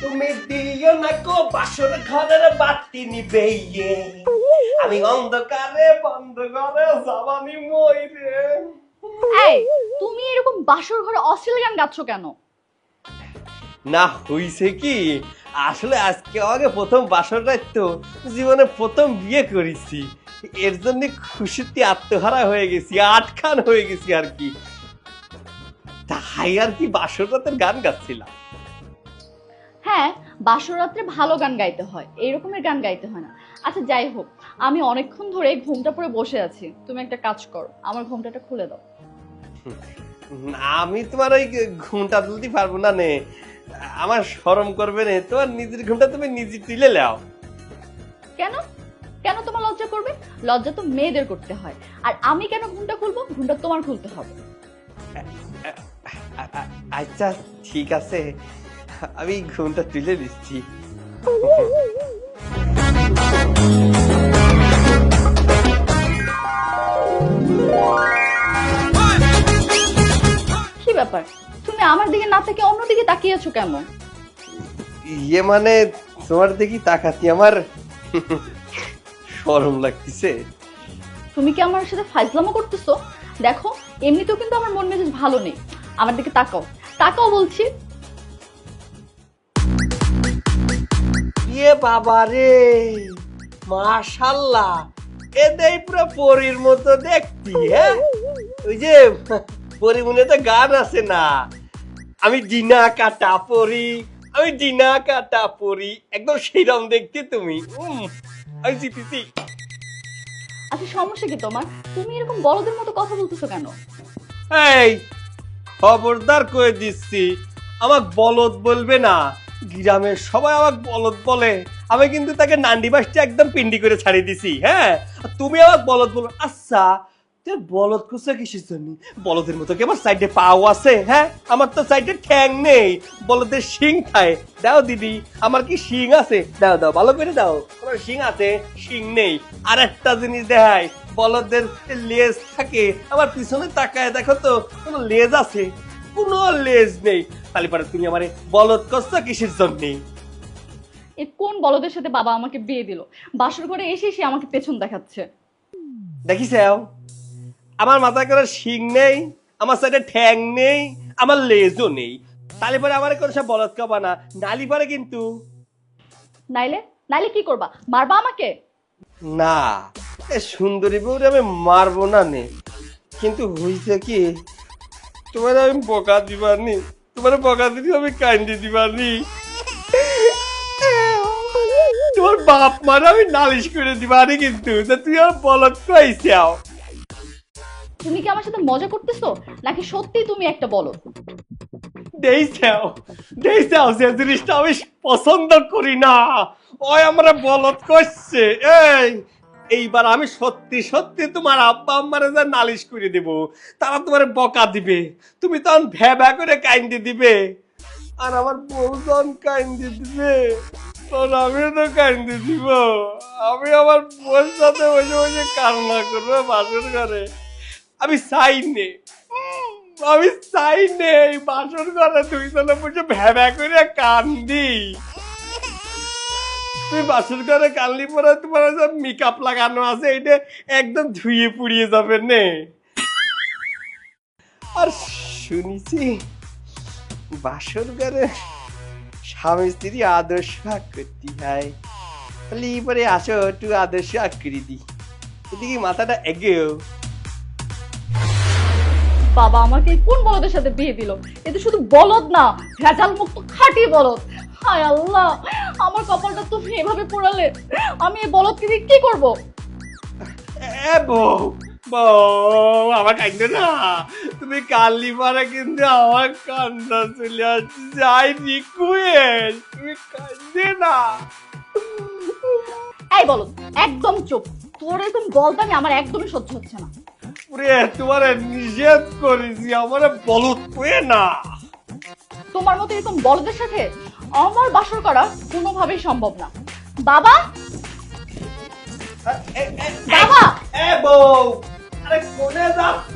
তুমি দিও না কো বাসর ঘরের বাতি নিবে আমি অন্ধকারে বন্ধ করে যাবানি মইরে। এই তুমি এরকম বাসর ঘরে অশ্লীল গান গাচ্ছ কেন? না হইছে কি, আসলে আজকে আগে প্রথম বাসর রাত তো, জীবনে প্রথম বিয়ে করেছি, এর জন্য খুশিতে আত্মহারা হয়ে গেছি, আটখান হয়ে গেছি আর কি। তাই আর কি বাসর রাতের গান গাচ্ছিলাম। হ্যাঁ, বাসর রাত্রে ভালো গান গাইতে হয়, এইরকমের গান গাইতে হয় না। আচ্ছা যাই হোক, আমি অনেকক্ষণ ধরে ঘুমটা পরে বসে আছি, তুমি একটা কাজ করো, আমার ঘুমটাটা খুলে দাও। আমি তোমার ওই ঘুমটা তুলতে পারবো না নে, আমার শরম করবে না, তোমার নিজের ঘুমটা তুমি নিজে তুলে নাও। কেন কেন তোমার লজ্জা করবে? লজ্জা তো মেয়েদের করতে হয়, আর আমি কেন ঘুমটা খুলবো? ঘুমটা তোমার খুলতে হবে। আচ্ছা ঠিক আছে, আমি ঘুমটা তুলে দিচ্ছি। কি ব্যাপার, তুমি আমার দিকে না থেকে অন্যদিকে তাকিয়ে আছো কেন? ইয়ে মানে তোমার দেখি তাকাতি আমার শরম লাগতেছে। তুমি কি আমার সাথে ফাইজলামো করতেছো? দেখো, এমনিতেও কিন্তু আমার মন মেজাজ ভালো নেই, আমার দিকে তাকাও, তাকাও বলছি। ইয়ে বাবা রে, মাশাআল্লাহ, এ দেই পুরো পরীর মতো দেখতি। হ্যাঁ, ওই যে পরিমনে তো গান আছে না, আমি জিনা কাটা পরি, আমি জিনা কাটা পরি, একদম সেইরকম দেখতে তুমি। আমি জিতেছি। আচ্ছা সমস্যা কি তোমার? তুমি এরকম বলদের মতো কথা বলতেছো কেন? এই খবরদার করে দিচ্ছি, আমাকে বলদ বলবে না, গ্রামের সবাই আমাকে বলদ বলে, আমি কিন্তু তাকে নান্ডি বাসটা একদম পিন্ডি করে ছাড়িয়ে দিছি। হ্যাঁ, আর তুমি আমাকে বলদ বলো। আচ্ছা তুই বলদ খুঁজছো কিসের জন্য? বলদের মতো কি আমার সাইডে পাও আছে? হ্যাঁ, আমার তো সাইডে ঠ্যাং নেই, বলদের শিং খায়। দাও দিদি, আমার কি শিং আছে? দাও দাও, ভালো করে দাও, আমার শিং আছে, শিং নেই। আর একটা জিনিস দেখায়, বলদের লেজ থাকে, আমার পিছনে তাকায় দেখো তো কোনো লেজ আছে? কোনো লেজ নেই। তাহলে পরে তুমি আমারে বলদ করছো কিসের জন্য? এ কোন বলদের সাথে বাবা আমাকে বিয়ে দিল? বাসর ঘরে এসে সে আমাকে পেছন দেখাচ্ছে। দেখিস আমার মাথায় করে শিং নেই, আমার সাইডে ঠ্যাং নেই, আমার লেজও নেই। তাহলে পরে আমার কোনো সব বলদ কাবা না, নালি পরে কিন্তু। নাইলে নাইলে কি করবা? মারবা আমাকে? না, এ সুন্দরী বউরে আমি মারবো না নে, কিন্তু হইছে কি, তোমার আমি বকা দিবানি, তোমার বকা দিদি আমি কান্দি দিবানি, তোমার বাপ মারা আমি নালিশ করে দিবানি, কিন্তু তুই আর বলদ পাইছাও। তুমি কি আমার সাথে মজা করতেছো, নাকি সত্যি তুমি একটা বলদ? দেইছাও যে জিনিসটা আমি পছন্দ করি না, ওই আমরা বলদ করছে। এইবার আমি সত্যি সত্যি তোমার আব্বা আম্মারে যা নালিশ করে দেব, তারা তোমার বকা দিবে, তুমি তখন ভ্যা করে কাইন্দি দিবে, আর আমার বউজন কাইন্দি দিবে, তখন আমিও তো কাইন্দি দিব। আমি আমার বউর সাথে বসে বসে কান্না করবো বাসর ঘরে। আমি চাই নে, আমি চাই নেই বাসর ঘরে দুইজনে বসে ভ্যা করে কান্দি। তুমি বাসর ঘরে কানলি পরে তোমার যে মেকআপ লাগানো আছে এটা একদম ধুয়ে পুড়িয়ে যাবে নে। আর শুনেছি বাসর ঘরে স্বামী স্ত্রী আদর্শ ভাগ করতে হয়, তাহলে পরে আসো একটু আদর্শ ভাগ করে দি, এদিকে মাথাটা এগেও। বাবা আমাকে কোন বলদের সাথে বিয়ে দিল? এ তো শুধু বলদ না, ভেজাল মুক্ত খাঁটি বলদ। হায় আল্লাহ, আমার কপালটা তুমি এভাবে পোড়ালে, আমি এই বলদকে দিয়ে কি করব? এ বউ, বউ আমার কান্দে না, তুমি কালি পারে কিন্তু আমার কান্না চলে আসছে, যাই রিকোয়েস্ট, তুমি কান্দে না। এই বলদ, একদম চুপ, তোর এরকম বলদামি আমার একদমই সহ্য হচ্ছে না। পুরে তোমারে নিষেধ করেছি, আমারে বলত কয়ে না। তোমার মতো এরকম বলদের সাথে আমার বাসর করা কোনোভাবেই সম্ভব না। বাবা, বাবা, এ বউ, আরে কোনে যাচ্ছ?